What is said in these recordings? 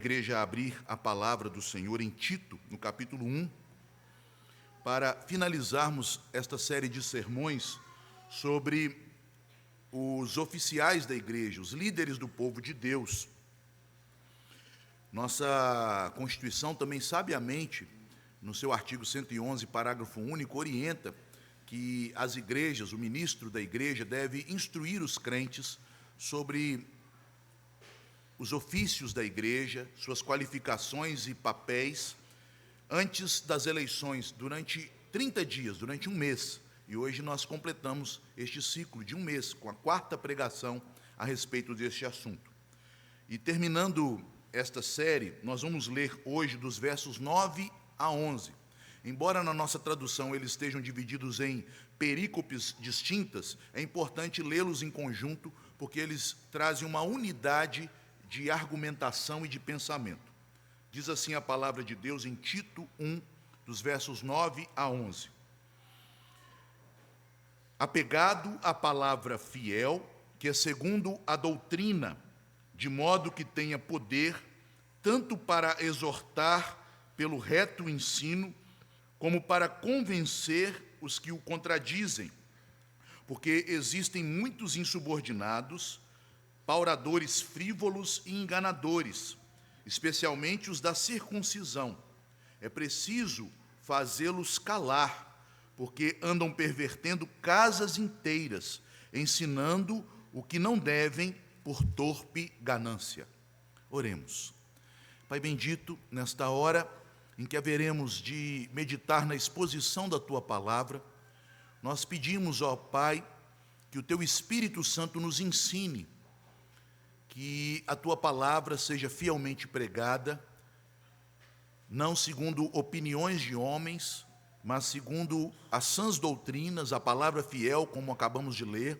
Igreja a abrir a palavra do Senhor em Tito, no capítulo 1, para finalizarmos esta série de sermões sobre os oficiais da igreja, os líderes do povo de Deus. Nossa Constituição também sabiamente, no seu artigo 111, parágrafo único, orienta que as igrejas, o ministro da igreja deve instruir os crentes sobre os ofícios da igreja, suas qualificações e papéis, antes das eleições, durante 30 dias, durante um mês. E hoje nós completamos este ciclo de um mês, com a quarta pregação a respeito deste assunto. E terminando esta série, nós vamos ler hoje dos versos 9 a 11. Embora na nossa tradução eles estejam divididos em perícopes distintas, é importante lê-los em conjunto, porque eles trazem uma unidade de argumentação e de pensamento. Diz assim a palavra de Deus em Tito 1, dos versos 9 a 11. Apegado à palavra fiel, que é segundo a doutrina, de modo que tenha poder, tanto para exortar pelo reto ensino, como para convencer os que o contradizem, porque existem muitos insubordinados, pauradores frívolos e enganadores, especialmente os da circuncisão. É preciso fazê-los calar, porque andam pervertendo casas inteiras, ensinando o que não devem por torpe ganância. Oremos. Pai bendito, nesta hora em que haveremos de meditar na exposição da Tua palavra, nós pedimos, ó Pai, que o Teu Espírito Santo nos ensine, que a Tua palavra seja fielmente pregada, não segundo opiniões de homens, mas segundo as sãs doutrinas, a palavra fiel, como acabamos de ler,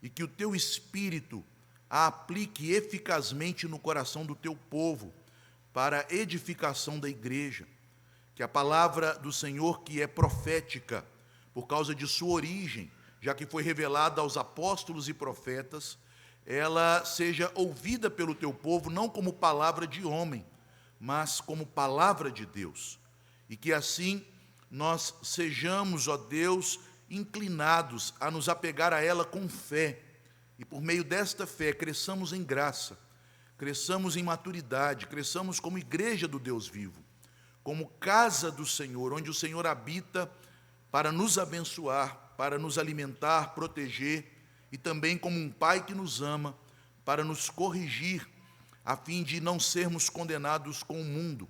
e que o Teu Espírito a aplique eficazmente no coração do Teu povo, para a edificação da igreja. Que a palavra do Senhor, que é profética, por causa de sua origem, já que foi revelada aos apóstolos e profetas, ela seja ouvida pelo teu povo, não como palavra de homem, mas como palavra de Deus. E que assim nós sejamos, ó Deus, inclinados a nos apegar a ela com fé. E por meio desta fé, cresçamos em graça, cresçamos em maturidade, cresçamos como igreja do Deus vivo, como casa do Senhor, onde o Senhor habita para nos abençoar, para nos alimentar, proteger, e também como um Pai que nos ama, para nos corrigir, a fim de não sermos condenados com o mundo.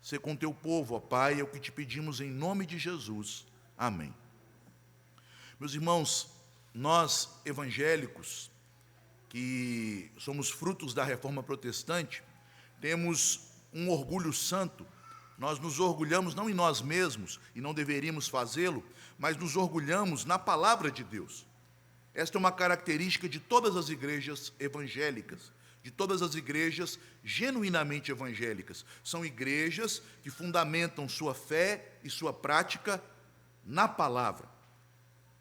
Sê com teu povo, ó Pai, é o que te pedimos em nome de Jesus. Amém. Meus irmãos, nós evangélicos, que somos frutos da Reforma Protestante, temos um orgulho santo. Nós nos orgulhamos não em nós mesmos, e não deveríamos fazê-lo, mas nos orgulhamos na palavra de Deus. Esta é uma característica de todas as igrejas evangélicas, de todas as igrejas genuinamente evangélicas. São igrejas que fundamentam sua fé e sua prática na palavra.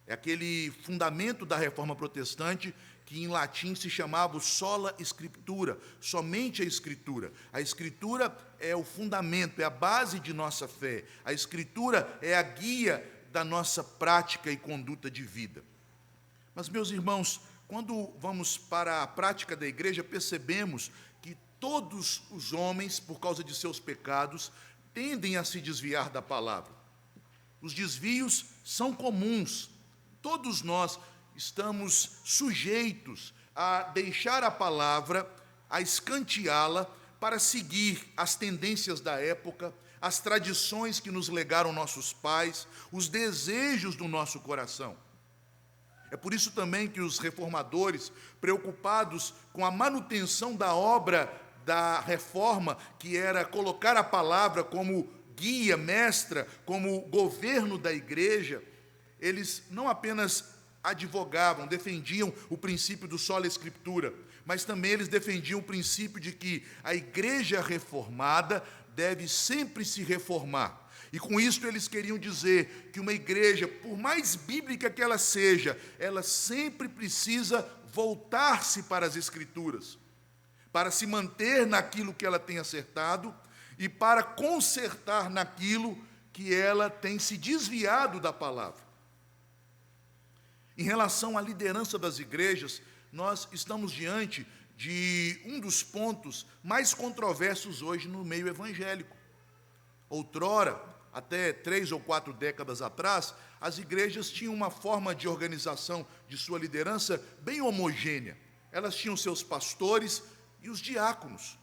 É aquele fundamento da Reforma Protestante que em latim se chamava sola scriptura, somente a Escritura. A Escritura é o fundamento, é a base de nossa fé. A Escritura é a guia da nossa prática e conduta de vida. Mas, meus irmãos, quando vamos para a prática da igreja, percebemos que todos os homens, por causa de seus pecados, tendem a se desviar da palavra. Os desvios são comuns. Todos nós estamos sujeitos a deixar a palavra, a escanteá-la, para seguir as tendências da época, as tradições que nos legaram nossos pais, os desejos do nosso coração. É por isso também que os reformadores, preocupados com a manutenção da obra da reforma, que era colocar a palavra como guia, mestra, como governo da igreja, eles não apenas advogavam, defendiam o princípio do sola escritura, mas também eles defendiam o princípio de que a igreja reformada deve sempre se reformar. E com isso eles queriam dizer que uma igreja, por mais bíblica que ela seja, ela sempre precisa voltar-se para as Escrituras, para se manter naquilo que ela tem acertado e para consertar naquilo que ela tem se desviado da palavra. Em relação à liderança das igrejas, nós estamos diante de um dos pontos mais controversos hoje no meio evangélico. Outrora, até 3 ou 4 décadas atrás, as igrejas tinham uma forma de organização de sua liderança bem homogênea. Elas tinham seus pastores e os diáconos.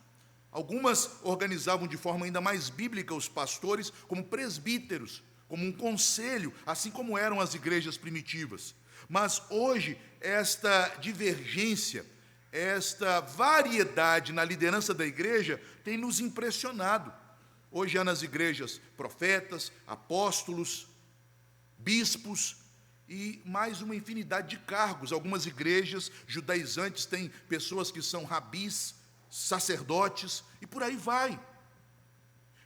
Algumas organizavam de forma ainda mais bíblica os pastores como presbíteros, como um conselho, assim como eram as igrejas primitivas. Mas hoje, esta divergência, esta variedade na liderança da igreja tem nos impressionado. Hoje há nas igrejas profetas, apóstolos, bispos e mais uma infinidade de cargos. Algumas igrejas judaizantes têm pessoas que são rabis, sacerdotes e por aí vai.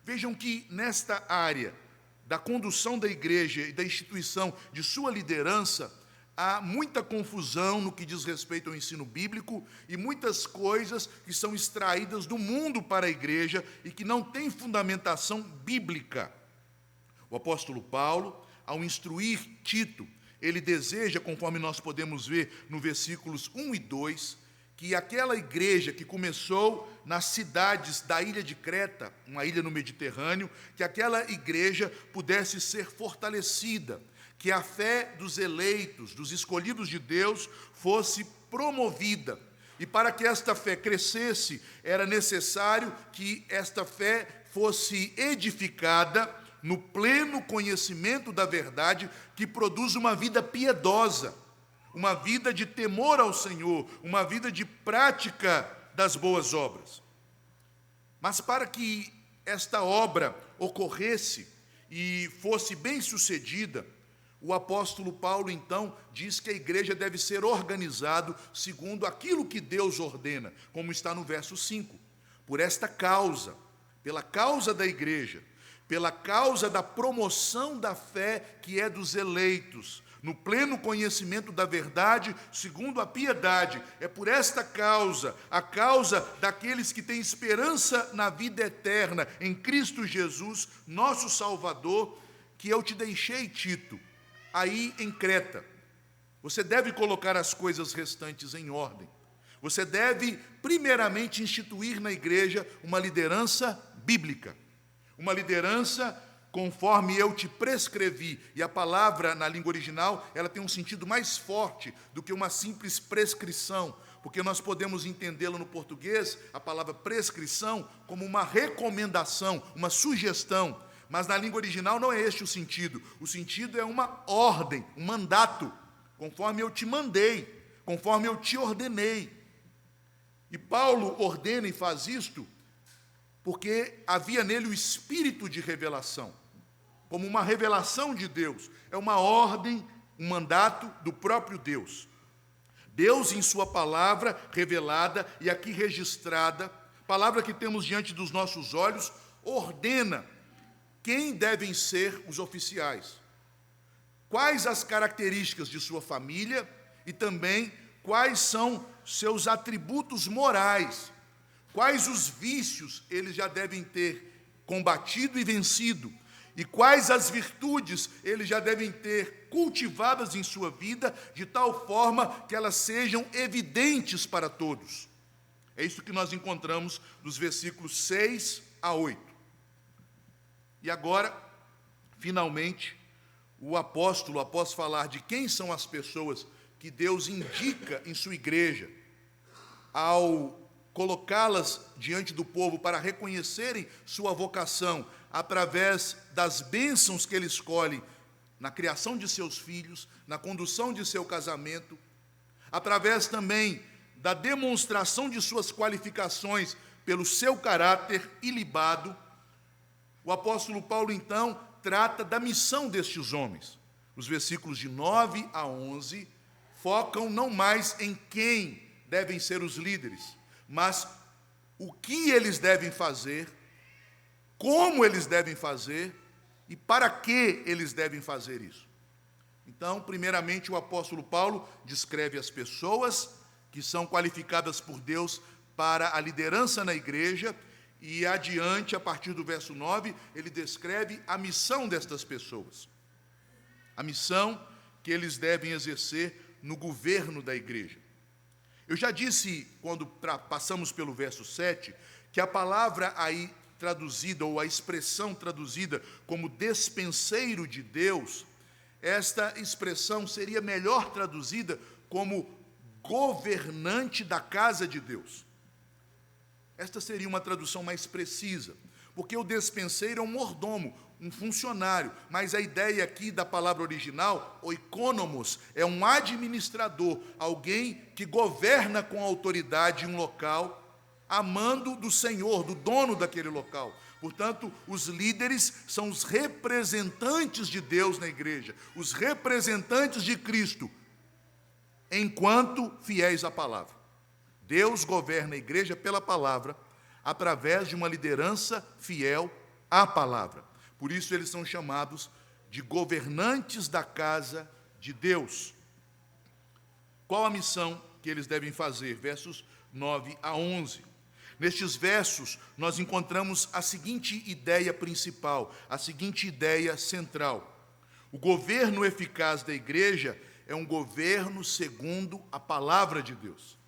Vejam que nesta área da condução da igreja e da instituição de sua liderança, há muita confusão no que diz respeito ao ensino bíblico e muitas coisas que são extraídas do mundo para a igreja e que não têm fundamentação bíblica. O apóstolo Paulo, ao instruir Tito, ele deseja, conforme nós podemos ver no versículos 1 e 2, que aquela igreja que começou nas cidades da ilha de Creta, uma ilha no Mediterrâneo, que aquela igreja pudesse ser fortalecida, que a fé dos eleitos, dos escolhidos de Deus, fosse promovida. E para que esta fé crescesse, era necessário que esta fé fosse edificada no pleno conhecimento da verdade, que produz uma vida piedosa, uma vida de temor ao Senhor, uma vida de prática das boas obras. Mas para que esta obra ocorresse e fosse bem-sucedida, o apóstolo Paulo, então, diz que a igreja deve ser organizada segundo aquilo que Deus ordena, como está no verso 5. Por esta causa, pela causa da igreja, pela causa da promoção da fé que é dos eleitos, no pleno conhecimento da verdade, segundo a piedade, é por esta causa, a causa daqueles que têm esperança na vida eterna, em Cristo Jesus, nosso Salvador, que eu te deixei, Tito, aí em Creta. Você deve colocar as coisas restantes em ordem. Você deve, primeiramente, instituir na igreja uma liderança bíblica, uma liderança conforme eu te prescrevi. E a palavra, na língua original, ela tem um sentido mais forte do que uma simples prescrição, porque nós podemos entendê-la no português, a palavra prescrição, como uma recomendação, uma sugestão. Mas na língua original não é este o sentido. O sentido é uma ordem, um mandato, conforme eu te mandei, conforme eu te ordenei. E Paulo ordena e faz isto porque havia nele o espírito de revelação, como uma revelação de Deus. É uma ordem, um mandato do próprio Deus. Deus, em sua palavra revelada e aqui registrada, palavra que temos diante dos nossos olhos, ordena quem devem ser os oficiais, quais as características de sua família e também quais são seus atributos morais, quais os vícios eles já devem ter combatido e vencido, e quais as virtudes eles já devem ter cultivadas em sua vida, de tal forma que elas sejam evidentes para todos. É isso que nós encontramos nos versículos 6 a 8. E agora, finalmente, o apóstolo, após falar de quem são as pessoas que Deus indica em sua igreja, ao colocá-las diante do povo para reconhecerem sua vocação através das bênçãos que ele escolhe na criação de seus filhos, na condução de seu casamento, através também da demonstração de suas qualificações pelo seu caráter ilibado, o apóstolo Paulo, então, trata da missão destes homens. Os versículos de 9 a 11 focam não mais em quem devem ser os líderes, mas o que eles devem fazer, como eles devem fazer e para que eles devem fazer isso. Então, primeiramente, o apóstolo Paulo descreve as pessoas que são qualificadas por Deus para a liderança na igreja, e adiante, a partir do verso 9, ele descreve a missão destas pessoas. A missão que eles devem exercer no governo da igreja. Eu já disse, quando passamos pelo verso 7, que a palavra aí traduzida, ou a expressão traduzida como despenseiro de Deus, esta expressão seria melhor traduzida como governante da casa de Deus. Esta seria uma tradução mais precisa, porque o despenseiro é um mordomo, um funcionário, mas a ideia aqui da palavra original, oikonomos, é um administrador, alguém que governa com autoridade um local, a mando do Senhor, do dono daquele local. Portanto, os líderes são os representantes de Deus na igreja, os representantes de Cristo, enquanto fiéis à palavra. Deus governa a igreja pela palavra, através de uma liderança fiel à palavra. Por isso eles são chamados de governantes da casa de Deus. Qual a missão que eles devem fazer? Versos 9 a 11. Nestes versos, nós encontramos a seguinte ideia principal, a seguinte ideia central. O governo eficaz da igreja é um governo segundo a palavra de Deus.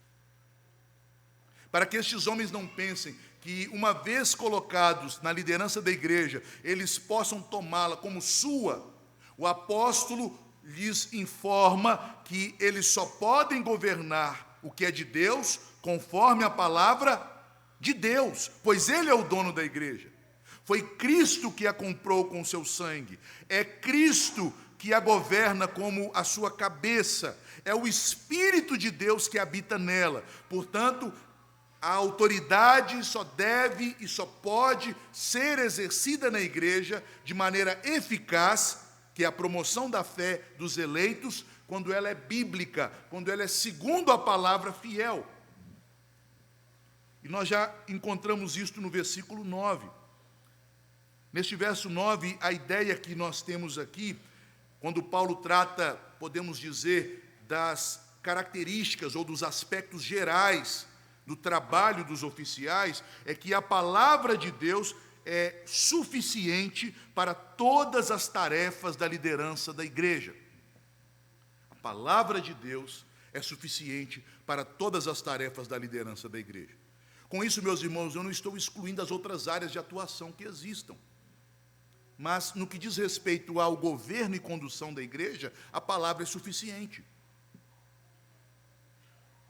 Para que estes homens não pensem que, uma vez colocados na liderança da igreja, eles possam tomá-la como sua, o apóstolo lhes informa que eles só podem governar o que é de Deus, conforme a palavra de Deus, pois ele é o dono da igreja. Foi Cristo que a comprou com seu sangue, é Cristo que a governa como a sua cabeça, é o Espírito de Deus que habita nela. Portanto, a autoridade só deve e só pode ser exercida na igreja de maneira eficaz, que é a promoção da fé dos eleitos, quando ela é bíblica, quando ela é segundo a palavra fiel. E nós já encontramos isto no versículo 9. Neste verso 9, a ideia que nós temos aqui, quando Paulo trata, podemos dizer, das características ou dos aspectos gerais do trabalho dos oficiais, é que a palavra de Deus é suficiente para todas as tarefas da liderança da igreja. A palavra de Deus é suficiente para todas as tarefas da liderança da igreja. Com isso, meus irmãos, eu não estou excluindo as outras áreas de atuação que existam. Mas, no que diz respeito ao governo e condução da igreja, a palavra é suficiente.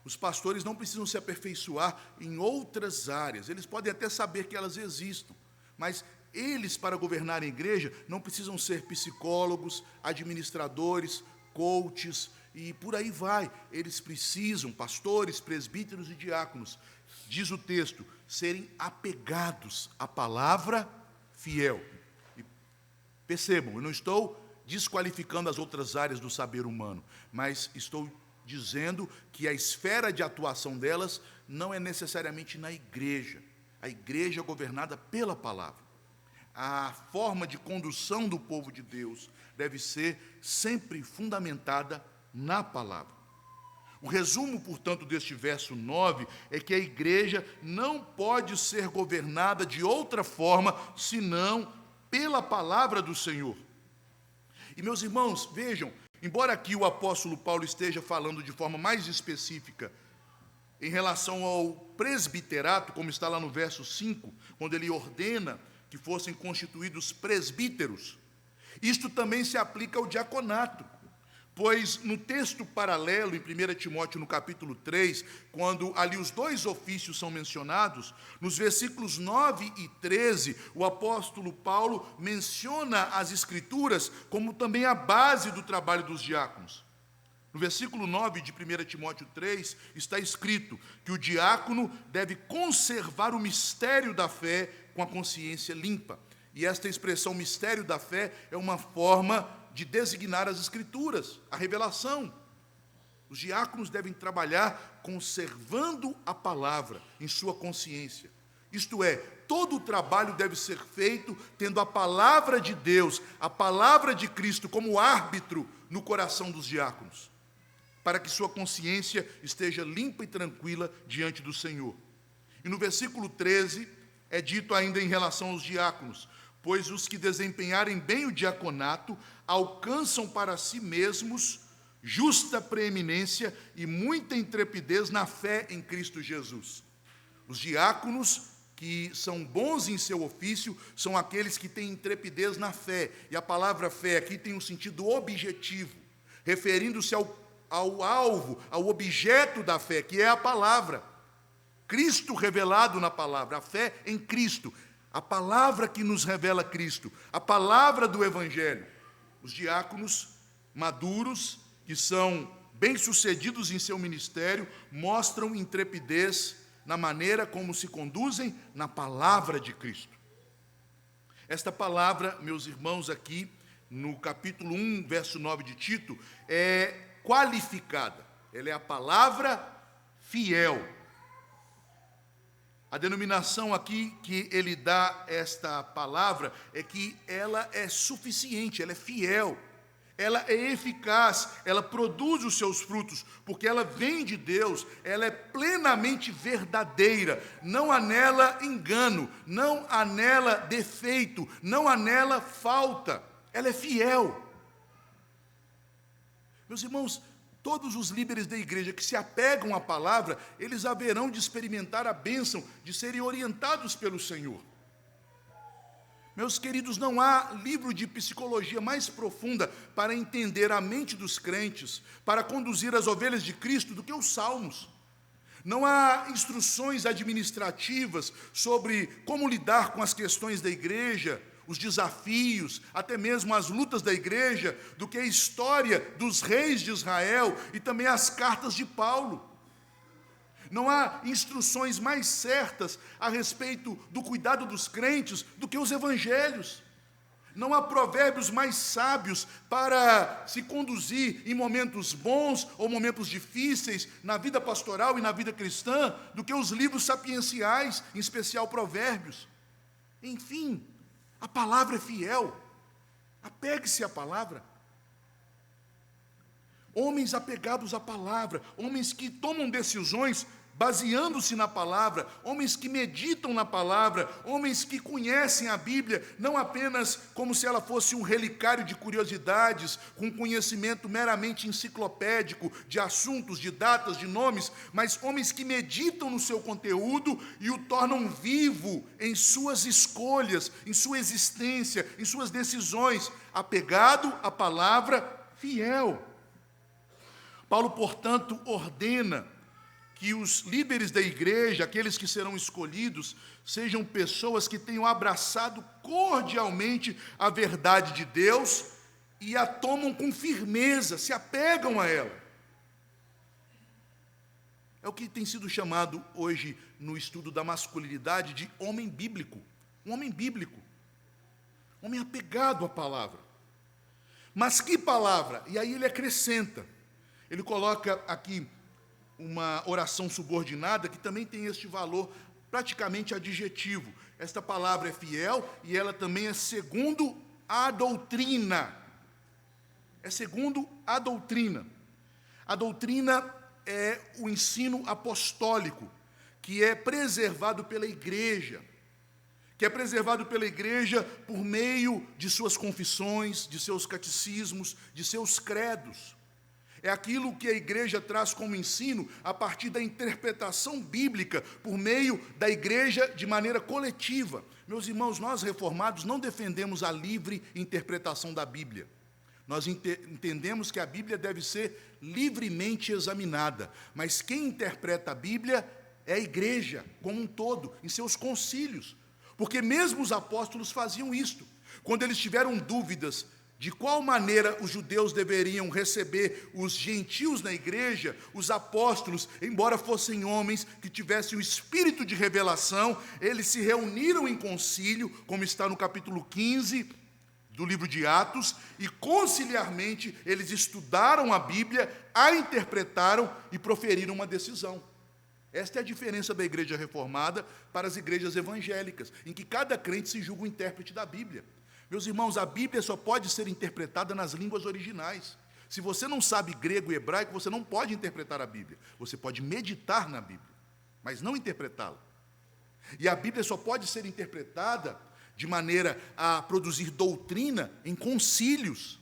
Os pastores não precisam se aperfeiçoar em outras áreas, eles podem até saber que elas existam, mas eles, para governar a igreja, não precisam ser psicólogos, administradores, coaches, e por aí vai. Eles precisam, pastores, presbíteros e diáconos, diz o texto, serem apegados à palavra fiel. E percebam, eu não estou desqualificando as outras áreas do saber humano, mas estou dizendo que a esfera de atuação delas não é necessariamente na igreja. A igreja é governada pela palavra. A forma de condução do povo de Deus deve ser sempre fundamentada na palavra. O resumo, portanto, deste verso 9 é que a igreja não pode ser governada de outra forma senão pela palavra do Senhor. E, meus irmãos, vejam, embora aqui o apóstolo Paulo esteja falando de forma mais específica em relação ao presbiterato, como está lá no verso 5, quando ele ordena que fossem constituídos presbíteros, isto também se aplica ao diaconato, pois no texto paralelo, em 1 Timóteo, no capítulo 3, quando ali os dois ofícios são mencionados, nos versículos 9 e 13, o apóstolo Paulo menciona as Escrituras como também a base do trabalho dos diáconos. No versículo 9 de 1 Timóteo 3, está escrito que o diácono deve conservar o mistério da fé com a consciência limpa. E esta expressão mistério da fé é uma forma de designar as Escrituras, a revelação. Os diáconos devem trabalhar conservando a palavra em sua consciência. Isto é, todo o trabalho deve ser feito tendo a palavra de Deus, a palavra de Cristo como árbitro no coração dos diáconos, para que sua consciência esteja limpa e tranquila diante do Senhor. E no versículo 13 é dito ainda em relação aos diáconos: pois os que desempenharem bem o diaconato alcançam para si mesmos justa preeminência e muita intrepidez na fé em Cristo Jesus. Os diáconos que são bons em seu ofício são aqueles que têm intrepidez na fé. E a palavra fé aqui tem um sentido objetivo, referindo-se ao alvo, ao objeto da fé, que é a palavra. Cristo revelado na palavra, a fé em Cristo, a palavra que nos revela Cristo, a palavra do Evangelho. Os diáconos maduros, que são bem-sucedidos em seu ministério, mostram intrepidez na maneira como se conduzem na palavra de Cristo. Esta palavra, meus irmãos, aqui no capítulo 1, verso 9 de Tito, é qualificada. Ela é a palavra fiel. A denominação aqui que ele dá esta palavra é que ela é suficiente, ela é fiel, ela é eficaz, ela produz os seus frutos, porque ela vem de Deus, ela é plenamente verdadeira, não há nela engano, não há nela defeito, não há nela falta, ela é fiel. Meus irmãos, todos os líderes da igreja que se apegam à palavra, eles haverão de experimentar a bênção de serem orientados pelo Senhor. Meus queridos, não há livro de psicologia mais profunda para entender a mente dos crentes, para conduzir as ovelhas de Cristo, do que os Salmos. Não há instruções administrativas sobre como lidar com as questões da igreja, os desafios, até mesmo as lutas da igreja, do que a história dos reis de Israel e também as cartas de Paulo. Não há instruções mais certas a respeito do cuidado dos crentes do que os evangelhos. Não há provérbios mais sábios para se conduzir em momentos bons ou momentos difíceis na vida pastoral e na vida cristã do que os livros sapienciais, em especial Provérbios. Enfim, a palavra é fiel. Apegue-se à palavra. Homens apegados à palavra, homens que tomam decisões baseando-se na palavra, homens que meditam na palavra, homens que conhecem a Bíblia, não apenas como se ela fosse um relicário de curiosidades, com conhecimento meramente enciclopédico de assuntos, de datas, de nomes, mas homens que meditam no seu conteúdo e o tornam vivo em suas escolhas, em sua existência, em suas decisões, apegado à palavra fiel. Paulo, portanto, ordena que os líderes da igreja, aqueles que serão escolhidos, sejam pessoas que tenham abraçado cordialmente a verdade de Deus e a tomam com firmeza, se apegam a ela. É o que tem sido chamado hoje no estudo da masculinidade de homem bíblico. Um homem bíblico. Um homem apegado à palavra. Mas que palavra? E aí ele acrescenta. Ele coloca aqui uma oração subordinada que também tem este valor praticamente adjetivo. Esta palavra é fiel e ela também é segundo a doutrina. É segundo a doutrina. A doutrina é o ensino apostólico, que é preservado pela igreja, por meio de suas confissões, de seus catecismos, de seus credos. É aquilo que a igreja traz como ensino a partir da interpretação bíblica, por meio da igreja de maneira coletiva. Meus irmãos, nós reformados não defendemos a livre interpretação da Bíblia. Nós entendemos que a Bíblia deve ser livremente examinada, mas quem interpreta a Bíblia é a igreja como um todo, em seus concílios. Porque mesmo os apóstolos faziam isto. Quando eles tiveram dúvidas de qual maneira os judeus deveriam receber os gentios na igreja, os apóstolos, embora fossem homens que tivessem o espírito de revelação, eles se reuniram em concílio, como está no capítulo 15 do livro de Atos, e conciliarmente eles estudaram a Bíblia, a interpretaram e proferiram uma decisão. Esta é a diferença da igreja reformada para as igrejas evangélicas, em que cada crente se julga o intérprete da Bíblia. Meus irmãos, a Bíblia só pode ser interpretada nas línguas originais. Se você não sabe grego e hebraico, você não pode interpretar a Bíblia. Você pode meditar na Bíblia, mas não interpretá-la. E a Bíblia só pode ser interpretada de maneira a produzir doutrina em concílios.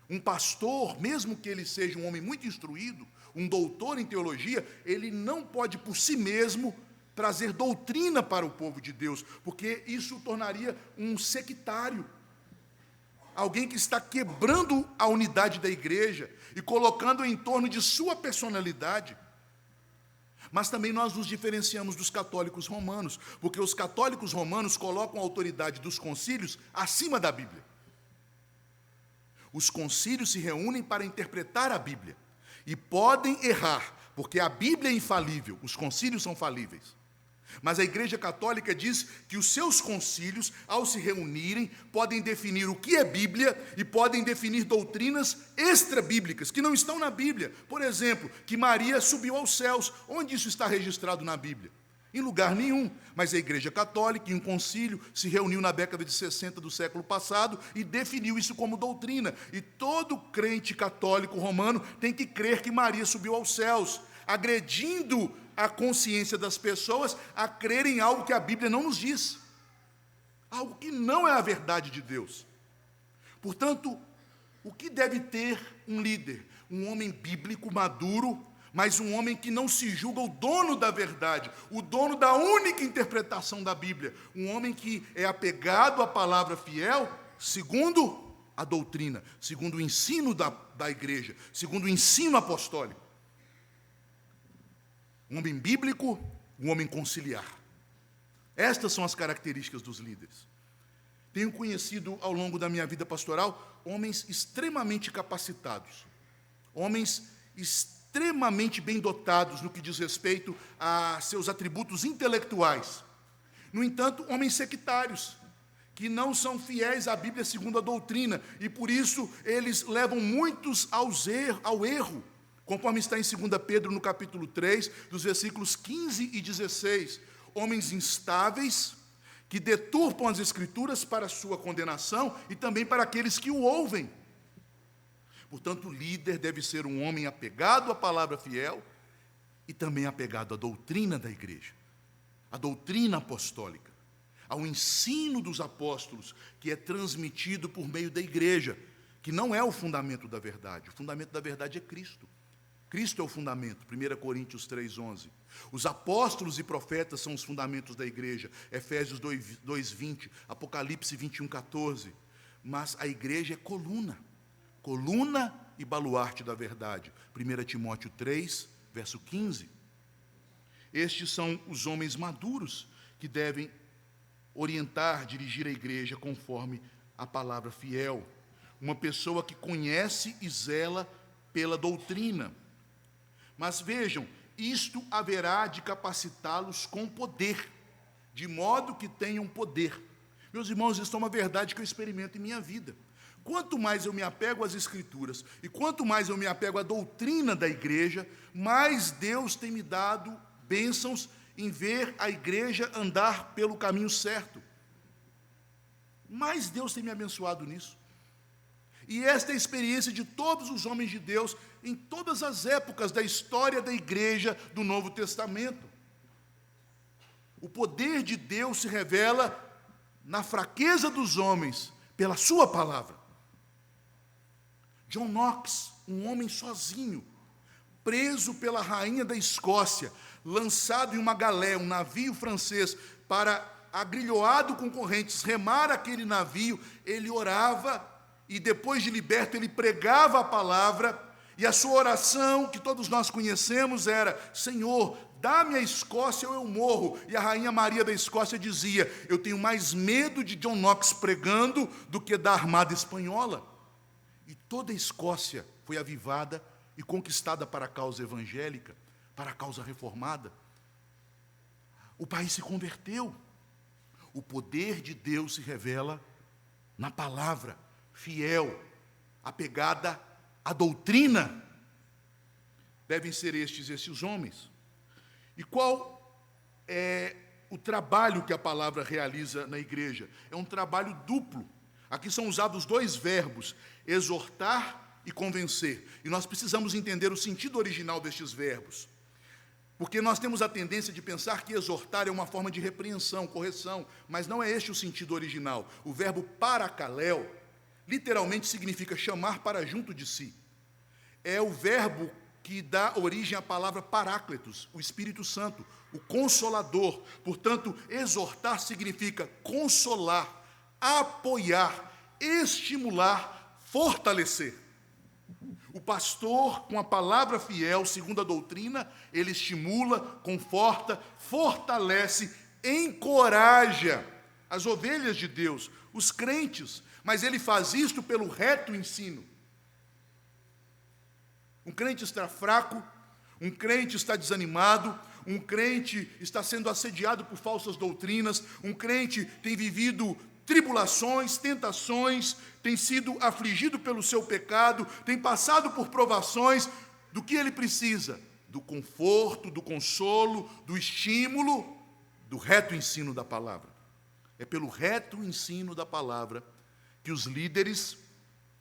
Um pastor, mesmo que ele seja um homem muito instruído, um doutor em teologia, ele não pode por si mesmo trazer doutrina para o povo de Deus, porque isso o tornaria um sectário. Alguém que está quebrando a unidade da igreja e colocando em torno de sua personalidade. Mas também nós nos diferenciamos dos católicos romanos, porque os católicos romanos colocam a autoridade dos concílios acima da Bíblia. Os concílios se reúnem para interpretar a Bíblia e podem errar, porque a Bíblia é infalível, os concílios são falíveis. Mas a Igreja Católica diz que os seus concílios, ao se reunirem, podem definir o que é Bíblia e podem definir doutrinas extra-bíblicas, que não estão na Bíblia. Por exemplo, que Maria subiu aos céus. Onde isso está registrado na Bíblia? Em lugar nenhum. Mas a Igreja Católica, em um concílio, se reuniu na década de 60 do século passado e definiu isso como doutrina. E todo crente católico romano tem que crer que Maria subiu aos céus, agredindo a consciência das pessoas a crerem em algo que a Bíblia não nos diz, algo que não é a verdade de Deus. Portanto, o que deve ter um líder? Um homem bíblico, maduro, mas um homem que não se julga o dono da verdade, o dono da única interpretação da Bíblia, um homem que é apegado à palavra fiel, segundo a doutrina, segundo o ensino da igreja, segundo o ensino apostólico. Um homem bíblico, um homem conciliar. Estas são as características dos líderes. Tenho conhecido ao longo da minha vida pastoral homens extremamente capacitados, homens extremamente bem dotados no que diz respeito a seus atributos intelectuais. No entanto, homens sectários, que não são fiéis à Bíblia segundo a doutrina, e por isso eles levam muitos ao erro, conforme está em 2 Pedro, no capítulo 3, dos versículos 15 e 16. Homens instáveis, que deturpam as Escrituras para a sua condenação e também para aqueles que o ouvem. Portanto, o líder deve ser um homem apegado à palavra fiel e também apegado à doutrina da igreja, à doutrina apostólica, ao ensino dos apóstolos, que é transmitido por meio da igreja, que não é o fundamento da verdade. O fundamento da verdade é Cristo. Cristo é o fundamento, 1 Coríntios 3,11. Os apóstolos e profetas são os fundamentos da igreja, Efésios 2,20, Apocalipse 21,14. Mas a igreja é coluna e baluarte da verdade, 1 Timóteo 3, verso 15. Estes são os homens maduros que devem orientar, dirigir a igreja conforme a palavra fiel. Uma pessoa que conhece e zela pela doutrina. Mas vejam, isto haverá de capacitá-los com poder, de modo que tenham poder. Meus irmãos, isso é uma verdade que eu experimento em minha vida. Quanto mais eu me apego às Escrituras e quanto mais eu me apego à doutrina da igreja, mais Deus tem me dado bênçãos em ver a igreja andar pelo caminho certo. Mais Deus tem me abençoado nisso. E esta é a experiência de todos os homens de Deus em todas as épocas da história da igreja do Novo Testamento. O poder de Deus se revela na fraqueza dos homens, pela sua palavra. John Knox, um homem sozinho, preso pela rainha da Escócia, lançado em uma galé, um navio francês, para, agrilhoado com correntes, remar aquele navio, ele orava, e depois de liberto, ele pregava a palavra, e a sua oração, que todos nós conhecemos, era: Senhor, dá-me a Escócia ou eu morro. E a rainha Maria da Escócia dizia: eu tenho mais medo de John Knox pregando do que da armada espanhola. E toda a Escócia foi avivada e conquistada para a causa evangélica, para a causa reformada. O país se converteu. O poder de Deus se revela na palavra fiel, apegada à doutrina. Devem ser estes homens. E qual é o trabalho que a palavra realiza na igreja? É um trabalho duplo. Aqui são usados dois verbos, exortar e convencer. E nós precisamos entender o sentido original destes verbos. Porque nós temos a tendência de pensar que exortar é uma forma de repreensão, correção, mas não é este o sentido original. O verbo parakaléu literalmente significa chamar para junto de si. É o verbo que dá origem à palavra Paráclitos, o Espírito Santo, o Consolador. Portanto, exortar significa consolar, apoiar, estimular, fortalecer. O pastor, com a palavra fiel, segundo a doutrina, ele estimula, conforta, fortalece, encoraja as ovelhas de Deus, os crentes, mas ele faz isto pelo reto ensino. Um crente está fraco, um crente está desanimado, um crente está sendo assediado por falsas doutrinas, um crente tem vivido tribulações, tentações, tem sido afligido pelo seu pecado, tem passado por provações. Do que ele precisa? Do conforto, do consolo, do estímulo, do reto ensino da palavra. É pelo reto ensino da palavra que os líderes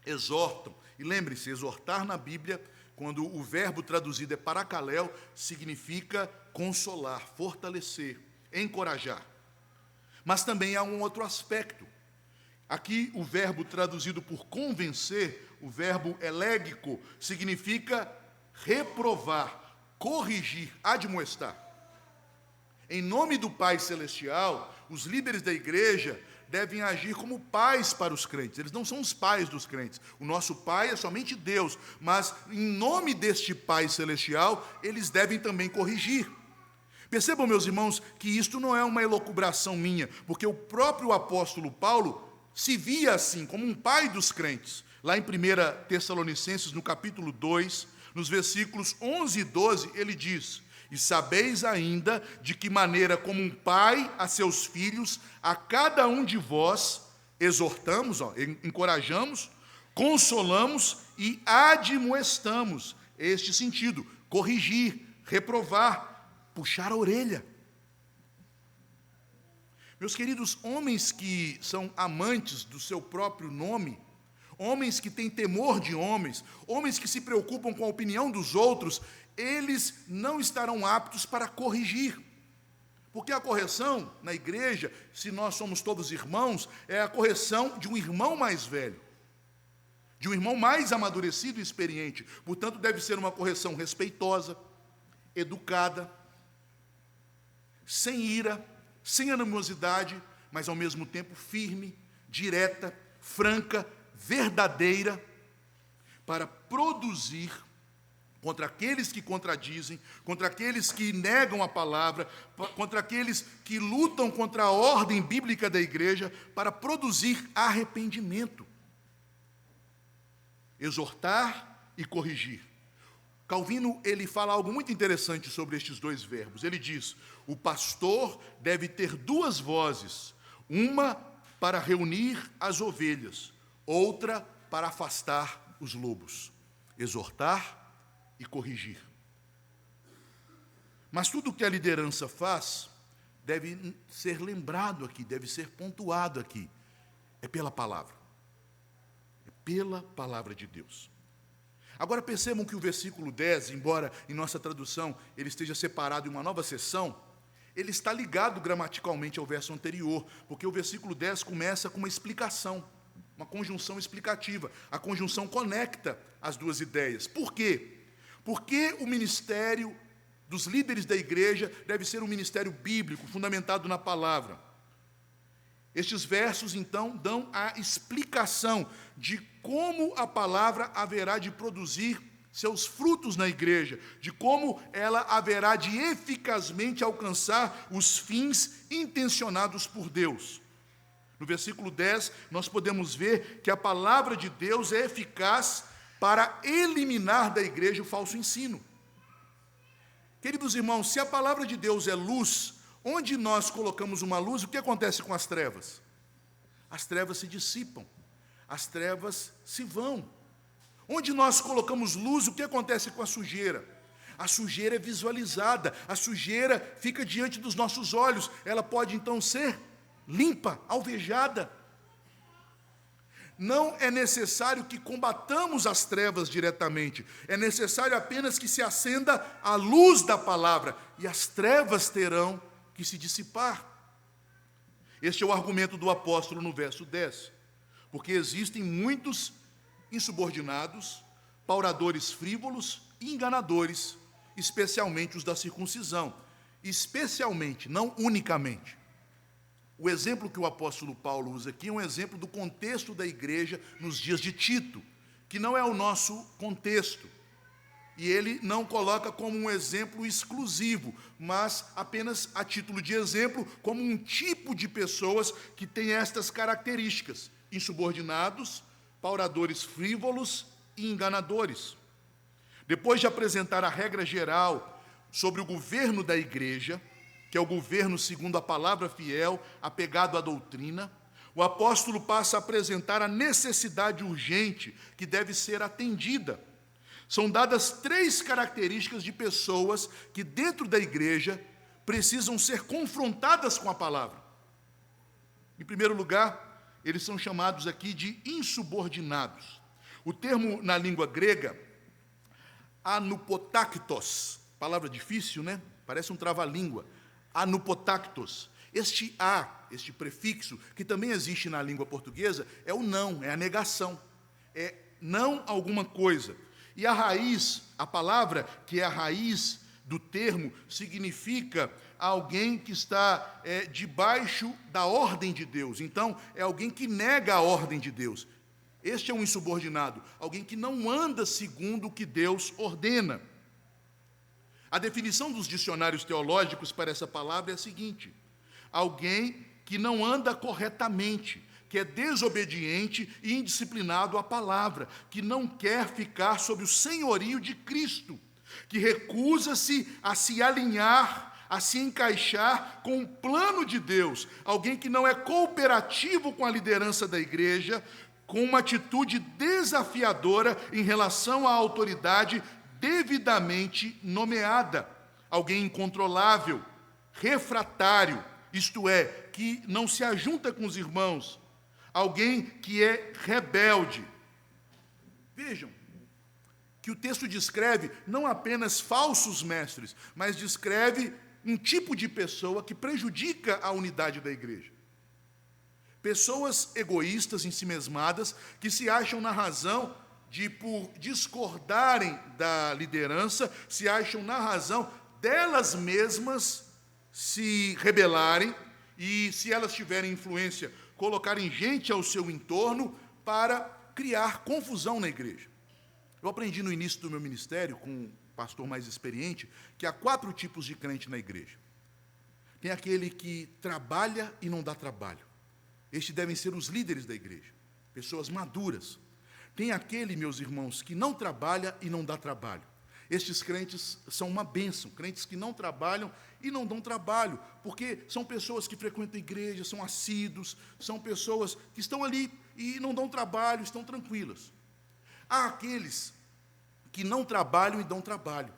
exortam. E lembre-se, exortar na Bíblia, quando o verbo traduzido é parakaléu, significa consolar, fortalecer, encorajar. Mas também há um outro aspecto. Aqui o verbo traduzido por convencer, o verbo elégico, significa reprovar, corrigir, admoestar. Em nome do Pai Celestial, os líderes da igreja devem agir como pais para os crentes. Eles não são os pais dos crentes. O nosso Pai é somente Deus, mas em nome deste Pai Celestial, eles devem também corrigir. Percebam, meus irmãos, que isto não é uma elucubração minha, porque o próprio apóstolo Paulo se via assim, como um pai dos crentes. Lá em 1 Tessalonicenses, no capítulo 2, nos versículos 11 e 12, ele diz: e sabeis ainda de que maneira como um pai a seus filhos, a cada um de vós, exortamos, encorajamos, consolamos e admoestamos. Este sentido, corrigir, reprovar, puxar a orelha. Meus queridos, homens que são amantes do seu próprio nome, homens que têm temor de homens, homens que se preocupam com a opinião dos outros, eles não estarão aptos para corrigir. Porque a correção na igreja, se nós somos todos irmãos, é a correção de um irmão mais velho, de um irmão mais amadurecido e experiente. Portanto, deve ser uma correção respeitosa, educada, sem ira, sem animosidade, mas ao mesmo tempo firme, direta, franca, verdadeira, para produzir contra aqueles que contradizem, contra aqueles que negam a palavra, contra aqueles que lutam contra a ordem bíblica da igreja, para produzir arrependimento, exortar e corrigir. Calvino, ele fala algo muito interessante sobre estes dois verbos. Ele diz: o pastor deve ter duas vozes, uma para reunir as ovelhas, outra para afastar os lobos, exortar e corrigir. Mas tudo o que a liderança faz deve ser lembrado aqui, deve ser pontuado aqui. É pela palavra. É pela palavra de Deus. Agora percebam que o versículo 10, embora em nossa tradução ele esteja separado em uma nova seção, ele está ligado gramaticalmente ao verso anterior, porque o versículo 10 começa com uma explicação, uma conjunção explicativa. A conjunção conecta as duas ideias. Por quê? Porque o ministério dos líderes da igreja deve ser um ministério bíblico, fundamentado na palavra. Estes versos, então, dão a explicação de como a palavra haverá de produzir seus frutos na igreja, de como ela haverá de eficazmente alcançar os fins intencionados por Deus. No versículo 10, nós podemos ver que a palavra de Deus é eficaz para eliminar da igreja o falso ensino. Queridos irmãos, se a palavra de Deus é luz, onde nós colocamos uma luz, o que acontece com as trevas? As trevas se dissipam, as trevas se vão. Onde nós colocamos luz, o que acontece com a sujeira? A sujeira é visualizada, a sujeira fica diante dos nossos olhos, ela pode então ser limpa, alvejada. Não é necessário que combatamos as trevas diretamente, é necessário apenas que se acenda a luz da palavra, e as trevas terão que se dissipar. Este é o argumento do apóstolo no verso 10, porque existem muitos insubordinados, pauradores frívolos e enganadores, especialmente os da circuncisão, especialmente, não unicamente. O exemplo que o apóstolo Paulo usa aqui é um exemplo do contexto da igreja nos dias de Tito, que não é o nosso contexto. E ele não coloca como um exemplo exclusivo, mas apenas a título de exemplo, como um tipo de pessoas que tem estas características: insubordinados, pauradores frívolos e enganadores. Depois de apresentar a regra geral sobre o governo da igreja, que é o governo segundo a palavra fiel, apegado à doutrina, o apóstolo passa a apresentar a necessidade urgente que deve ser atendida. São dadas 3 características de pessoas que, dentro da igreja, precisam ser confrontadas com a palavra. Em primeiro lugar, eles são chamados aqui de insubordinados. O termo na língua grega, anupotaktos, palavra difícil, né? Parece um trava-língua. Anupotaktos. Este este prefixo, que também existe na língua portuguesa, é o não, é a negação. É não alguma coisa. E a raiz, a palavra que é a raiz do termo, significa alguém que está debaixo da ordem de Deus. Então, é alguém que nega a ordem de Deus. Este é um insubordinado, alguém que não anda segundo o que Deus ordena. A definição dos dicionários teológicos para essa palavra é a seguinte: alguém que não anda corretamente, que é desobediente e indisciplinado à palavra, que não quer ficar sob o senhorio de Cristo, que recusa-se a se alinhar, a se encaixar com o plano de Deus, alguém que não é cooperativo com a liderança da igreja, com uma atitude desafiadora em relação à autoridade devidamente nomeada, alguém incontrolável, refratário, isto é, que não se ajunta com os irmãos, alguém que é rebelde. Vejam que o texto descreve não apenas falsos mestres, mas descreve um tipo de pessoa que prejudica a unidade da igreja. Pessoas egoístas, ensimesmadas, que se acham na razão de, por discordarem da liderança, se acham na razão delas mesmas se rebelarem e, se elas tiverem influência, colocarem gente ao seu entorno para criar confusão na igreja. Eu aprendi no início do meu ministério, com um pastor mais experiente, que há 4 tipos de crente na igreja. Tem aquele que trabalha e não dá trabalho. Estes devem ser os líderes da igreja, pessoas maduras. Tem aquele, meus irmãos, que não trabalha e não dá trabalho. Estes crentes são uma bênção, crentes que não trabalham e não dão trabalho, porque são pessoas que frequentam a igreja, são assíduos, são pessoas que estão ali e não dão trabalho, estão tranquilas. Há aqueles que não trabalham e dão trabalho.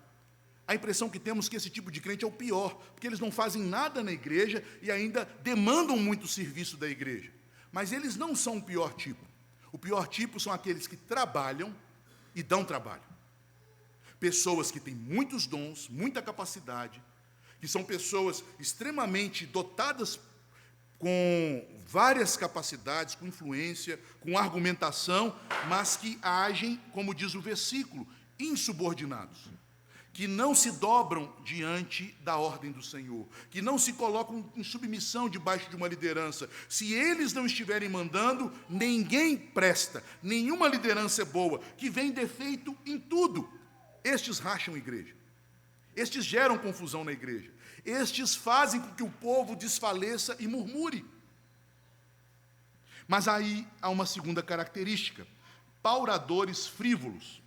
A impressão que temos é que esse tipo de crente é o pior, porque eles não fazem nada na igreja e ainda demandam muito serviço da igreja. Mas eles não são o pior tipo. O pior tipo são aqueles que trabalham e dão trabalho. Pessoas que têm muitos dons, muita capacidade, que são pessoas extremamente dotadas com várias capacidades, com influência, com argumentação, mas que agem, como diz o versículo, insubordinados, que não se dobram diante da ordem do Senhor, que não se colocam em submissão debaixo de uma liderança. Se eles não estiverem mandando, ninguém presta, nenhuma liderança é boa, que vem defeito em tudo. Estes racham a igreja, estes geram confusão na igreja, estes fazem com que o povo desfaleça e murmure. Mas aí há uma segunda característica: pauradores frívolos.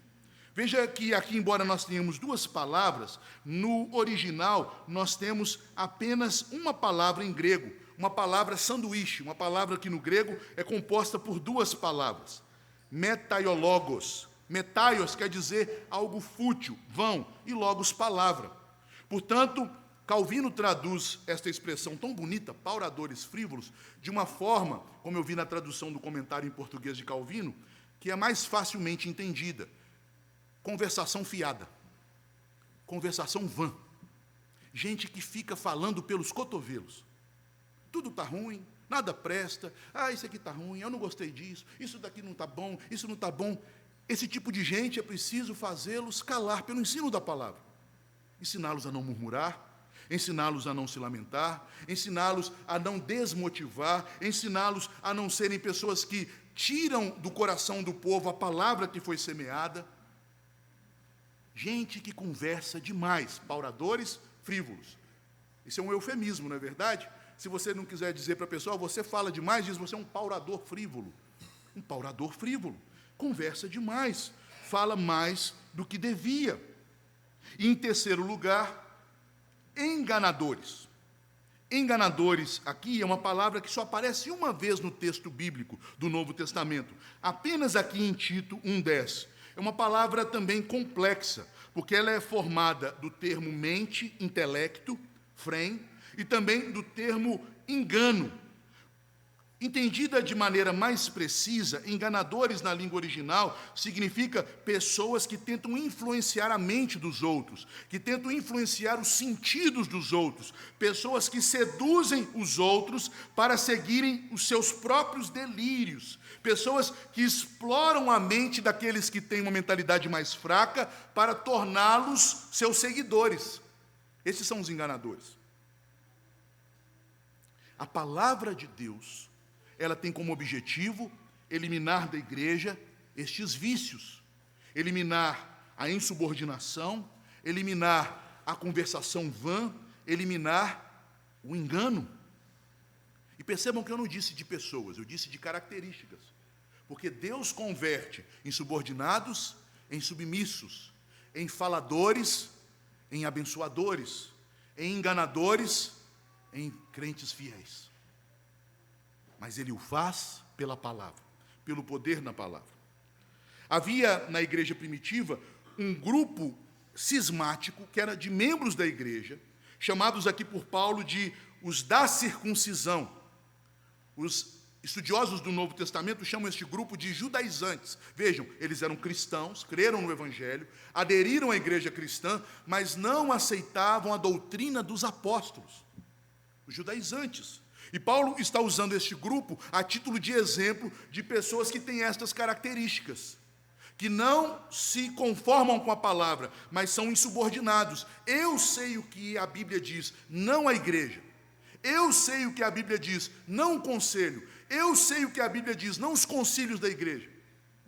Veja que aqui, embora nós tenhamos 2 palavras, no original nós temos apenas uma palavra em grego, uma palavra sanduíche, uma palavra que no grego é composta por 2 palavras, metaiologos. Metaios quer dizer algo fútil, vão, e logos, palavra. Portanto, Calvino traduz esta expressão tão bonita, pauradores frívolos, de uma forma, como eu vi na tradução do comentário em português de Calvino, que é mais facilmente entendida. Conversação fiada, conversação vã. Gente que fica falando pelos cotovelos. Tudo está ruim, nada presta. Isso aqui está ruim, eu não gostei disso, isso daqui não está bom, isso não está bom. Esse tipo de gente é preciso fazê-los calar pelo ensino da palavra. Ensiná-los a não murmurar, ensiná-los a não se lamentar, ensiná-los a não desmotivar, ensiná-los a não serem pessoas que tiram do coração do povo a palavra que foi semeada. Gente que conversa demais, pauradores frívolos. Isso é um eufemismo, não é verdade? Se você não quiser dizer para a pessoa, você fala demais, diz, você é um paurador frívolo. Um paurador frívolo. Conversa demais, fala mais do que devia. E, em terceiro lugar, enganadores. Enganadores, aqui é uma palavra que só aparece uma vez no texto bíblico do Novo Testamento, apenas aqui em Tito 1:10. É uma palavra também complexa, porque ela é formada do termo mente, intelecto, frem, e também do termo engano. Entendida de maneira mais precisa, enganadores na língua original significa pessoas que tentam influenciar a mente dos outros, que tentam influenciar os sentidos dos outros, pessoas que seduzem os outros para seguirem os seus próprios delírios, pessoas que exploram a mente daqueles que têm uma mentalidade mais fraca para torná-los seus seguidores. Esses são os enganadores. A palavra de Deus, ela tem como objetivo eliminar da igreja estes vícios, eliminar a insubordinação, eliminar a conversação vã, eliminar o engano. E percebam que eu não disse de pessoas, eu disse de características, porque Deus converte insubordinados em submissos, em faladores, em abençoadores, em enganadores, em crentes fiéis. Mas Ele o faz pela palavra, pelo poder na palavra. Havia na igreja primitiva um grupo cismático, que era de membros da igreja, chamados aqui por Paulo de os da circuncisão. Os estudiosos do Novo Testamento chamam este grupo de judaizantes. Vejam, eles eram cristãos, creram no Evangelho, aderiram à igreja cristã, mas não aceitavam a doutrina dos apóstolos. Os judaizantes. E Paulo está usando este grupo a título de exemplo de pessoas que têm estas características, que não se conformam com a palavra, mas são insubordinados. Eu sei o que a Bíblia diz, não a igreja. Eu sei o que a Bíblia diz, não o conselho. Eu sei o que a Bíblia diz, não os concílios da igreja.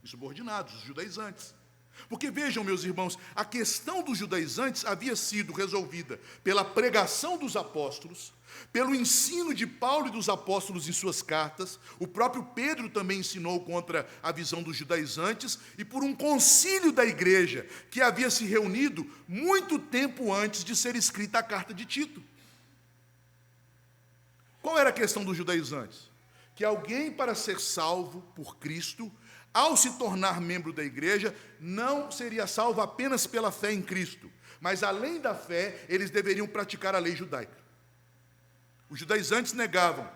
Insubordinados, os judaizantes. Porque vejam, meus irmãos, a questão dos judaizantes havia sido resolvida pela pregação dos apóstolos, pelo ensino de Paulo e dos apóstolos em suas cartas. O próprio Pedro também ensinou contra a visão dos judaizantes, e por um concílio da igreja que havia se reunido muito tempo antes de ser escrita a carta de Tito. Qual era a questão dos judaizantes? Que alguém, para ser salvo por Cristo, ao se tornar membro da igreja, não seria salvo apenas pela fé em Cristo, mas além da fé, eles deveriam praticar a lei judaica. Os judaizantes negavam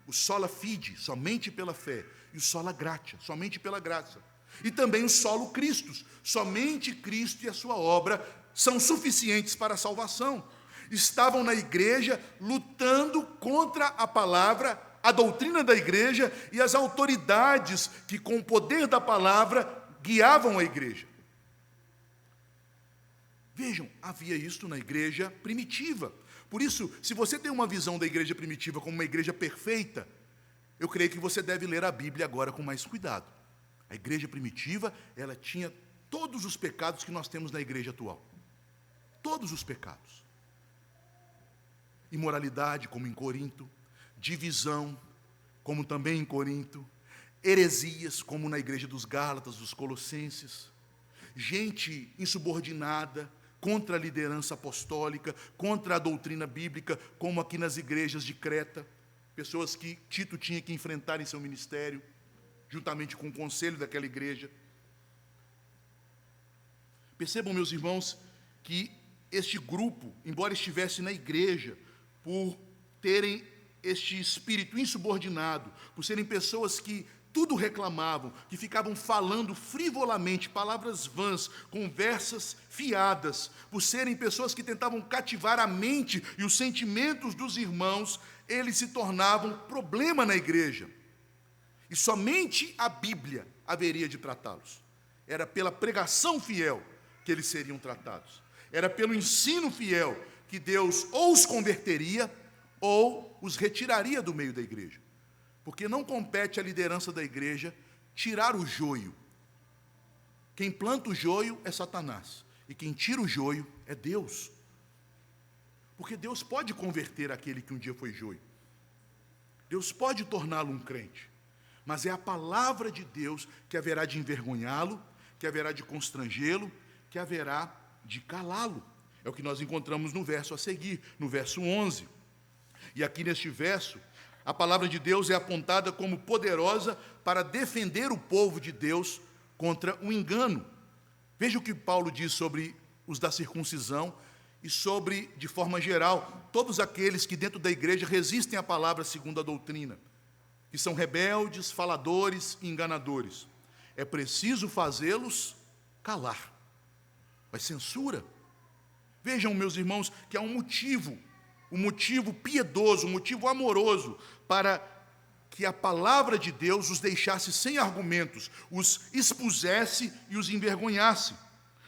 o sola fide, somente pela fé, e o sola gratia, somente pela graça. E também o solo Christus, somente Cristo e a sua obra são suficientes para a salvação. Estavam na igreja lutando contra a palavra, a doutrina da igreja e as autoridades que, com o poder da palavra, guiavam a igreja. Vejam, havia isto na igreja primitiva. Por isso, se você tem uma visão da igreja primitiva como uma igreja perfeita, eu creio que você deve ler a Bíblia agora com mais cuidado. A igreja primitiva, ela tinha todos os pecados que nós temos na igreja atual. Todos os pecados. Imoralidade, como em Corinto, divisão, como também em Corinto, heresias, como na igreja dos Gálatas, dos Colossenses, gente insubordinada, contra a liderança apostólica, contra a doutrina bíblica, como aqui nas igrejas de Creta, pessoas que Tito tinha que enfrentar em seu ministério, juntamente com o conselho daquela igreja. Percebam, meus irmãos, que este grupo, embora estivesse na igreja, por terem este espírito insubordinado, por serem pessoas que tudo reclamavam, que ficavam falando frivolamente, palavras vãs, conversas fiadas, por serem pessoas que tentavam cativar a mente e os sentimentos dos irmãos, eles se tornavam problema na igreja. E somente a Bíblia haveria de tratá-los. Era pela pregação fiel que eles seriam tratados. Era pelo ensino fiel que Deus ou os converteria ou os retiraria do meio da igreja. Porque não compete à liderança da igreja tirar o joio. Quem planta o joio é Satanás. E quem tira o joio é Deus. Porque Deus pode converter aquele que um dia foi joio. Deus pode torná-lo um crente. Mas é a palavra de Deus que haverá de envergonhá-lo, que haverá de constrangê-lo, que haverá de calá-lo. É o que nós encontramos no verso a seguir, no verso 11. E aqui neste verso, a palavra de Deus é apontada como poderosa para defender o povo de Deus contra o engano. Veja o que Paulo diz sobre os da circuncisão e sobre, de forma geral, todos aqueles que dentro da igreja resistem à palavra segundo a doutrina, que são rebeldes, faladores e enganadores. É preciso fazê-los calar. Mas censura. Vejam, meus irmãos, que há um motivo piedoso, um motivo amoroso, para que a palavra de Deus os deixasse sem argumentos, os expusesse e os envergonhasse.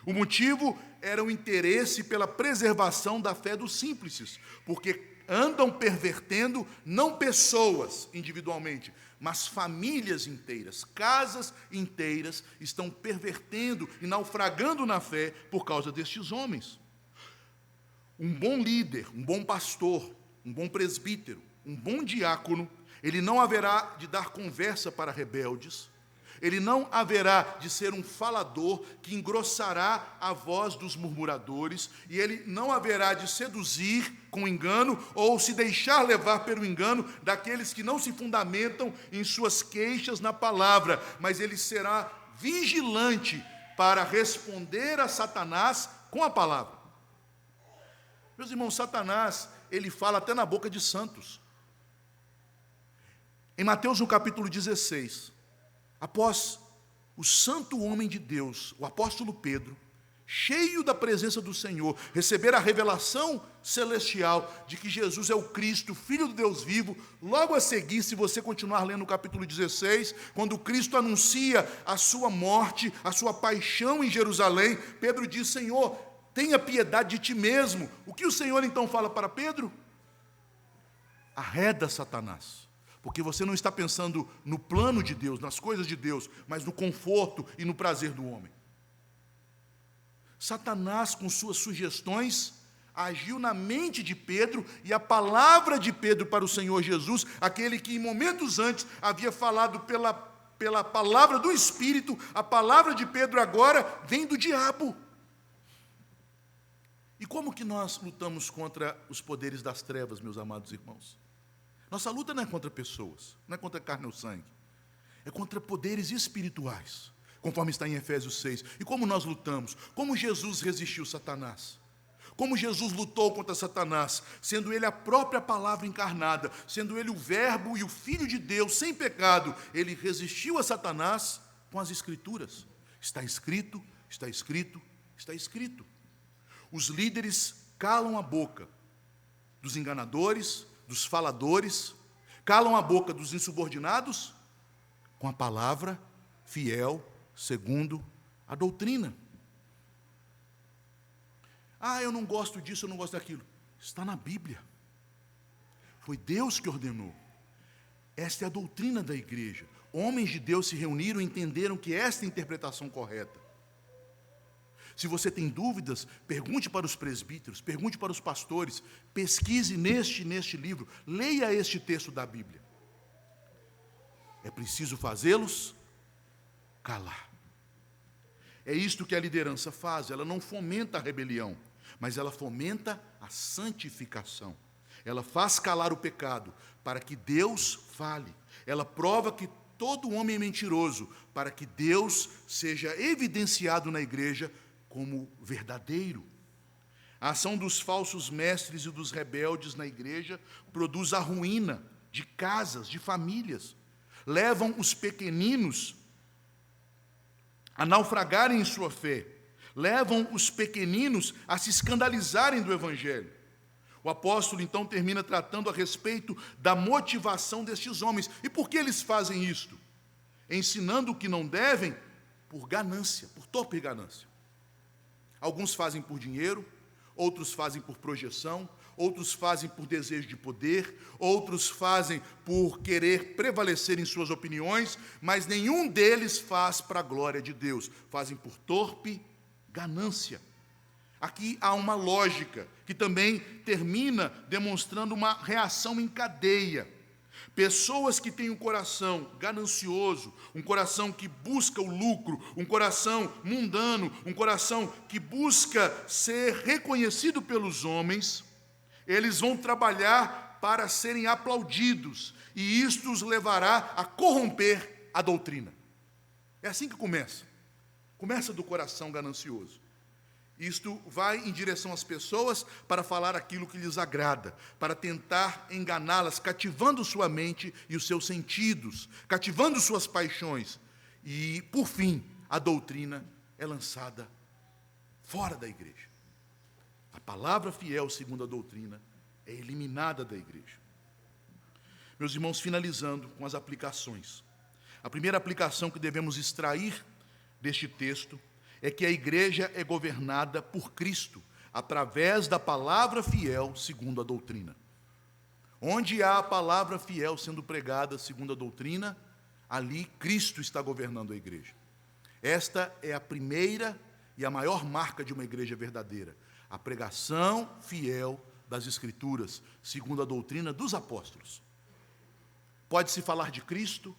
O motivo era o interesse pela preservação da fé dos simples, porque andam pervertendo não pessoas individualmente, mas famílias inteiras, casas inteiras estão pervertendo e naufragando na fé por causa destes homens. Um bom líder, um bom pastor, um bom presbítero, um bom diácono, ele não haverá de dar conversa para rebeldes, ele não haverá de ser um falador que engrossará a voz dos murmuradores, e ele não haverá de seduzir com engano ou se deixar levar pelo engano daqueles que não se fundamentam em suas queixas na palavra, mas ele será vigilante para responder a Satanás com a palavra. Meus irmãos, Satanás, ele fala até na boca de santos. Em Mateus, no capítulo 16, após o santo homem de Deus, o apóstolo Pedro, cheio da presença do Senhor, receber a revelação celestial de que Jesus é o Cristo, Filho do Deus vivo, logo a seguir, se você continuar lendo o capítulo 16, quando Cristo anuncia a sua morte, a sua paixão em Jerusalém, Pedro diz: Senhor, tenha piedade de ti mesmo. O que o Senhor então fala para Pedro? Arreda Satanás, porque você não está pensando no plano de Deus, nas coisas de Deus, mas no conforto e no prazer do homem. Satanás, com suas sugestões, agiu na mente de Pedro, e a palavra de Pedro para o Senhor Jesus, aquele que em momentos antes havia falado pela palavra do Espírito, a palavra de Pedro agora vem do diabo. E como que nós lutamos contra os poderes das trevas, meus amados irmãos? Nossa luta não é contra pessoas, não é contra carne ou sangue, é contra poderes espirituais, conforme está em Efésios 6. E como nós lutamos? Como Jesus resistiu Satanás? Como Jesus lutou contra Satanás, sendo ele a própria palavra encarnada, sendo ele o verbo e o Filho de Deus, sem pecado, ele resistiu a Satanás com as Escrituras. Está escrito, está escrito, está escrito. Os líderes calam a boca dos enganadores, dos faladores, calam a boca dos insubordinados com a palavra fiel, segundo a doutrina. Ah, eu não gosto disso, eu não gosto daquilo. Está na Bíblia. Foi Deus que ordenou. Esta é a doutrina da igreja. Homens de Deus se reuniram e entenderam que esta é a interpretação correta. Se você tem dúvidas, pergunte para os presbíteros, pergunte para os pastores, pesquise neste livro, leia este texto da Bíblia. É preciso fazê-los calar. É isto que a liderança faz, ela não fomenta a rebelião, mas ela fomenta a santificação. Ela faz calar o pecado, para que Deus fale. Ela prova que todo homem é mentiroso, para que Deus seja evidenciado na igreja como verdadeiro. A ação dos falsos mestres e dos rebeldes na igreja produz a ruína de casas, de famílias. Levam os pequeninos a naufragarem em sua fé. Levam os pequeninos a se escandalizarem do Evangelho. O apóstolo, então, termina tratando a respeito da motivação destes homens. E por que eles fazem isto? Ensinando o que não devem por ganância, por torpe ganância. Alguns fazem por dinheiro, outros fazem por projeção, outros fazem por desejo de poder, outros fazem por querer prevalecer em suas opiniões, mas nenhum deles faz para a glória de Deus. Fazem por torpe ganância. Aqui há uma lógica que também termina demonstrando uma reação em cadeia. Pessoas que têm um coração ganancioso, um coração que busca o lucro, um coração mundano, um coração que busca ser reconhecido pelos homens, eles vão trabalhar para serem aplaudidos, e isto os levará a corromper a doutrina. É assim que começa. Começa do coração ganancioso. Isto vai em direção às pessoas para falar aquilo que lhes agrada, para tentar enganá-las, cativando sua mente e os seus sentidos, cativando suas paixões. E, por fim, a doutrina é lançada fora da igreja. A palavra fiel, segundo a doutrina, é eliminada da igreja. Meus irmãos, finalizando com as aplicações. A primeira aplicação que devemos extrair deste texto é que a igreja é governada por Cristo, através da palavra fiel, segundo a doutrina. Onde há a palavra fiel sendo pregada, segundo a doutrina, ali Cristo está governando a igreja. Esta é a primeira e a maior marca de uma igreja verdadeira. A pregação fiel das Escrituras, segundo a doutrina dos apóstolos. Pode-se falar de Cristo,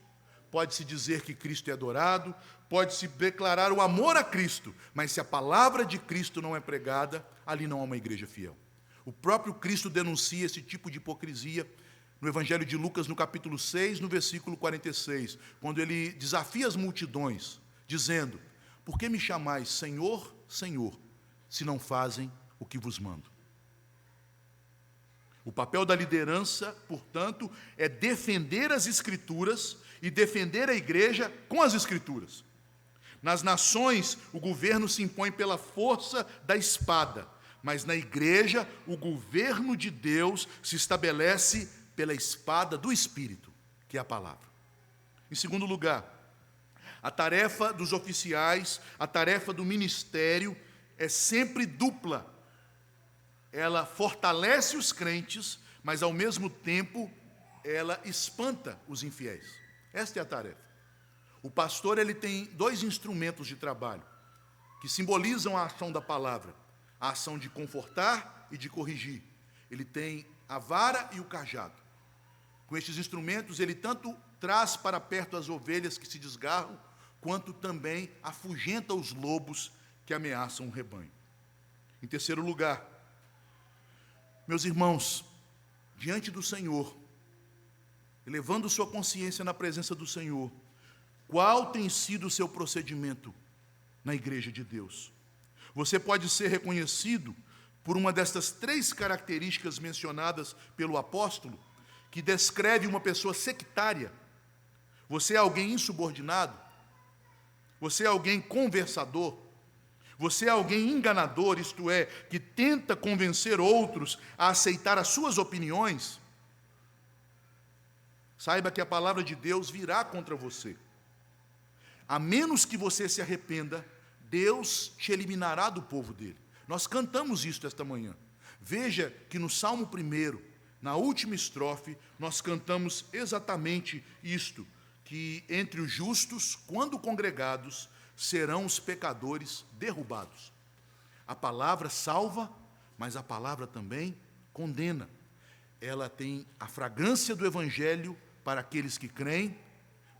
pode-se dizer que Cristo é adorado, pode-se declarar o amor a Cristo, mas se a palavra de Cristo não é pregada, ali não há uma igreja fiel. O próprio Cristo denuncia esse tipo de hipocrisia no Evangelho de Lucas, no capítulo 6, no versículo 46, quando ele desafia as multidões, dizendo: por que me chamais Senhor, Senhor, se não fazem o que vos mando? O papel da liderança, portanto, é defender as Escrituras e defender a igreja com as Escrituras. Nas nações, o governo se impõe pela força da espada, mas na igreja, o governo de Deus se estabelece pela espada do Espírito, que é a palavra. Em segundo lugar, a tarefa dos oficiais, a tarefa do ministério é sempre dupla. Ela fortalece os crentes, mas ao mesmo tempo ela espanta os infiéis. Esta é a tarefa. O pastor, ele tem dois instrumentos de trabalho que simbolizam a ação da palavra: a ação de confortar e de corrigir. Ele tem a vara e o cajado. Com estes instrumentos, ele tanto traz para perto as ovelhas que se desgarram, quanto também afugenta os lobos que ameaçam o rebanho. Em terceiro lugar, meus irmãos, diante do Senhor, elevando sua consciência na presença do Senhor, qual tem sido o seu procedimento na igreja de Deus? Você pode ser reconhecido por uma destas três características mencionadas pelo apóstolo, que descreve uma pessoa sectária. Você é alguém insubordinado? Você é alguém conversador? Você é alguém enganador, isto é, que tenta convencer outros a aceitar as suas opiniões? Saiba que a palavra de Deus virá contra você. A menos que você se arrependa, Deus te eliminará do povo dele. Nós cantamos isto esta manhã. Veja que no Salmo 1, na última estrofe, nós cantamos exatamente isto, que entre os justos, quando congregados, serão os pecadores derrubados. A palavra salva, mas a palavra também condena. Ela tem a fragrância do Evangelho para aqueles que creem,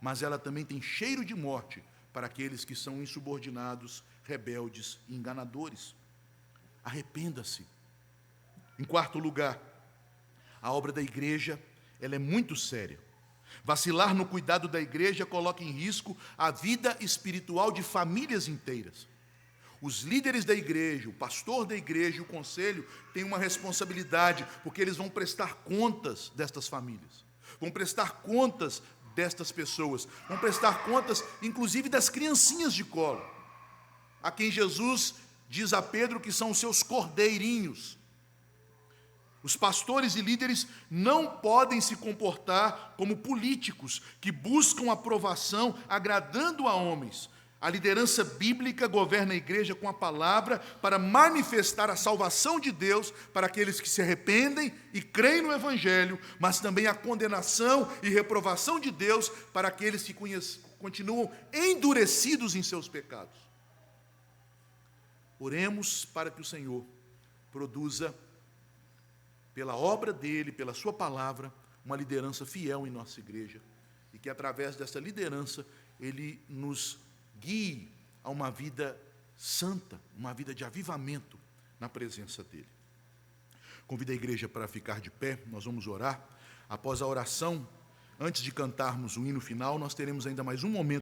mas ela também tem cheiro de morte para aqueles que são insubordinados, rebeldes e enganadores. Arrependa-se. Em quarto lugar, a obra da igreja, ela é muito séria. Vacilar no cuidado da igreja coloca em risco a vida espiritual de famílias inteiras. Os líderes da igreja, o pastor da igreja e o conselho têm uma responsabilidade, porque eles vão prestar contas destas famílias, vão prestar contas destas pessoas, vão prestar contas, inclusive, das criancinhas de colo, a quem Jesus diz a Pedro que são os seus cordeirinhos. Os pastores e líderes não podem se comportar como políticos que buscam aprovação agradando a homens. A liderança bíblica governa a igreja com a palavra para manifestar a salvação de Deus para aqueles que se arrependem e creem no Evangelho, mas também a condenação e reprovação de Deus para aqueles que continuam endurecidos em seus pecados. Oremos para que o Senhor produza, pela obra dele, pela sua palavra, uma liderança fiel em nossa igreja, e que através dessa liderança ele nos guie a uma vida santa, uma vida de avivamento na presença dele. Convido a igreja para ficar de pé, nós vamos orar. Após a oração, antes de cantarmos o hino final, nós teremos ainda mais um momento